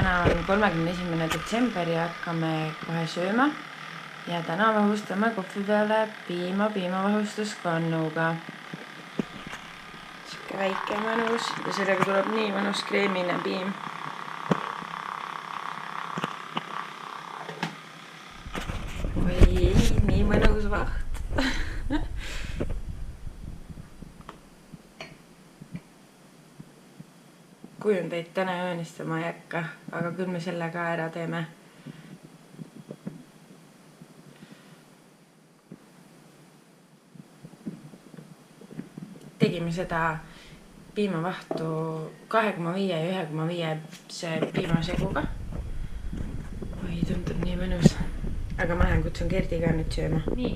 täna on 31. detsember ja hakkame kohe sööma. Ja täna vahustame kohvi peale piimavahustuskannuga. Siuke väike mõnus ja sellega tuleb nii mõnus kreemine piim. Oi, nii mõnus vaht. Kujundeid täna joonistama ei hakka, aga küll me selle ka ära teeme. Tegime seda piimavahtu 2,5 ja 1,5 piimaseguga. Oi, tundub nii mõnus. Aga ma lähen kutsun Gerdi ka nüüd sööma. Nii,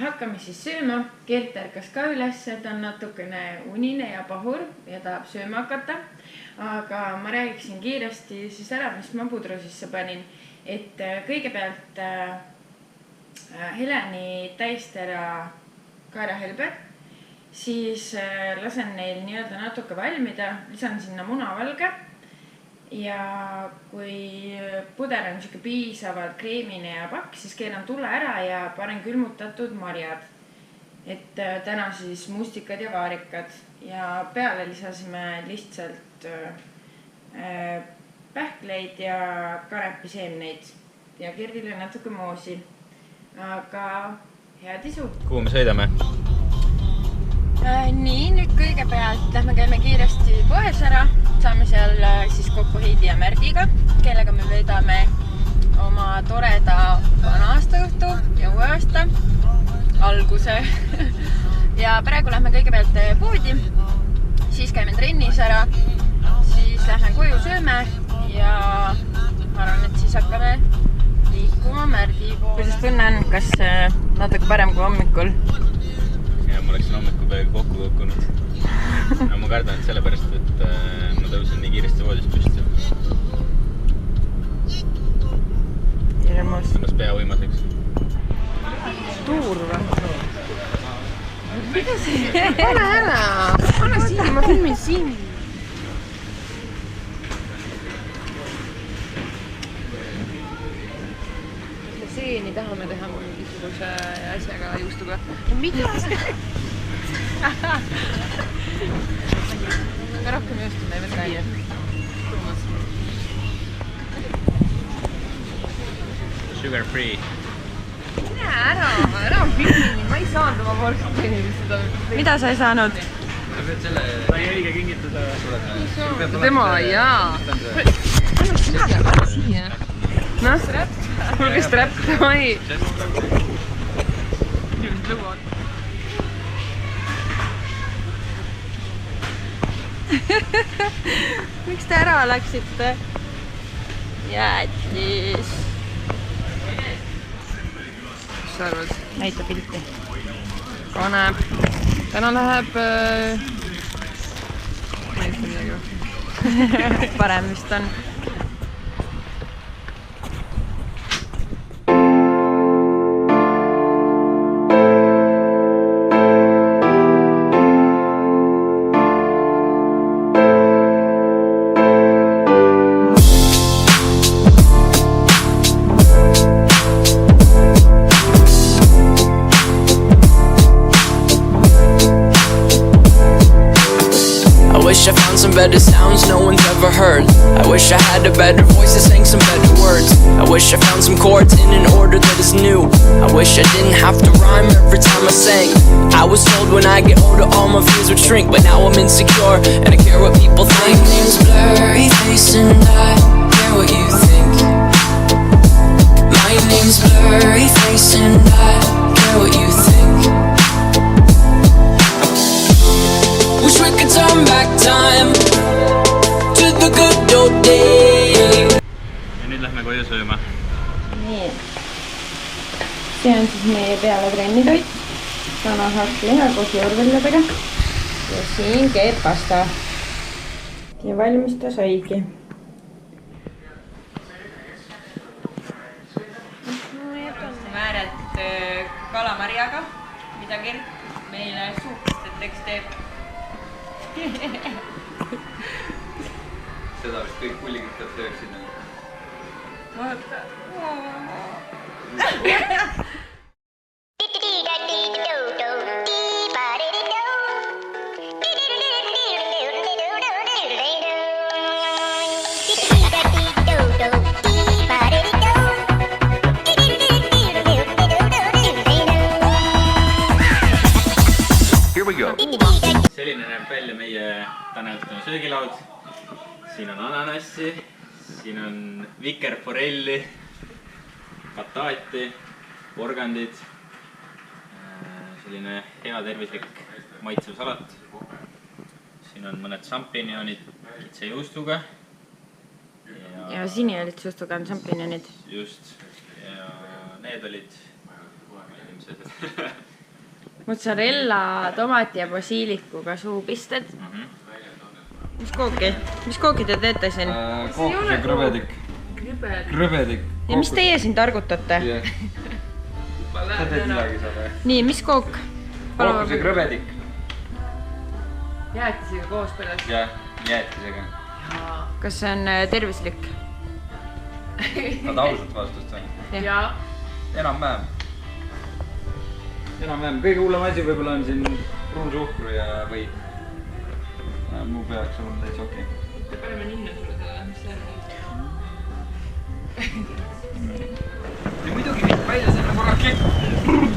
hakkame siis sööma. Gert ärkas ka üles, ta on natukene unine ja pahur ja tahab sööma hakata. Aga ma räägiksin kiiresti siis ära, mis ma pudru sisse panin. Et kõigepealt Heleni täistera kaerahelbed. Siis lasen neil nii-öelda natuke valmida, lisan sinna munavalge ja kui puder on siuke piisavalt kreemine ja pakk, siis keeran tule ära ja panen külmutatud marjad. Et täna siis mustikad ja vaarikad ja peale lisasime lihtsalt pähkleid ja karepiseemneid ja Gerdile natuke moosi. Aga head isu! Kuhu me sõidame? Nii, nüüd kõigepealt lähme käime kiiresti poes ära. Saame seal siis kokku Heidi ja Märdiga, kellega me veedame oma toreda vana-aastaõhtu ja uue aasta alguse. Ja praegu lähme kõigepealt poodi, siis käime trennis ära, siis lähme koju sööme ja ma arvan, et siis hakkame liikuma Märdi poole. Kuidas tunne on? Kas natuke parem kui hommikul? Ja ma oleksin hommikul peaaegu kokku kukkunud. No, ma kardan, et sellepärast, et ma tõusin nii kiiresti voodist püsti. Hirmus. Ennast pea uimaseks. Tuur või? Mida see? Pane ära! Pane siin, ma filmin siin. Seeni tahame teha mingisuguse asjaga juustuga. Mida see? Me rohkem juustund ei võta. Sugar free. Mine ära filmini, ma ei saanud oma portsjoni seda. Mida sa ei saanud? Ta ei õige kingitada. Tema, jaa. Ära siia. Noh, kuulge strapp, mai. Nüüd lugu on. Miks te ära läksite? Jäätis. Mis sa arvad? Näita pilti. Paneb. Täna läheb... Ma ei ütle midagi. Parem vist on. I found some better sounds no one's ever heard. I wish I had a better voice that sang some better words. I wish I found some chords in an order that is new. I wish I didn't have to rhyme every time I sang. I was told when I get older all my fears would shrink, but now I'm insecure and I care what people think. My name's Blurry Face and I care what you think. My name's Blurry Face and I care what you think. Wish we could turn back time to the good old days. Ja nüüd lähme koju sööma. Nii. See on siis meie peale trennitoit. Kanahakliha koos juurviljadega. Ja siin käib pasta. Ja valmis ta saigi. Vääret kalamarjaga, mida Gert meile suhkusteks teeb. seda vist kõik hullikad sööksid. vaata. Selline näeb välja meie tänaõhtune söögilaud. Siin on ananassi, siin on vikerforelli, bataati, porgandid, selline hea tervislik maitsev salat. Siin on mõned šampinjonid kitsejuustuga. Ja sinijälitsustuga on šampinjonid. Just. Ja need olid ilmselt mozzarella, tomati ja basiilikuga suupisted. Mis kooki te teete siin? Kookuse krõbedik. Krõbedik. Ja mis teie siin targutate? Sa teed midagi saada. Nii, mis kook? Kookuse krõbedik. Jäätisega koos pärast. Jah, jäätisega. Kas see on tervislik? Saad ausalt vastust või? Jaa. Enam-vähem. Enam-vähem. Kõige hullem asi võib-olla on siin pruunsuhkru ja võid. Muu peaks olema täitsa okei. Me paneme ninna sulle selle, mis see on. Ja muidugi mind välja selle korra kekk.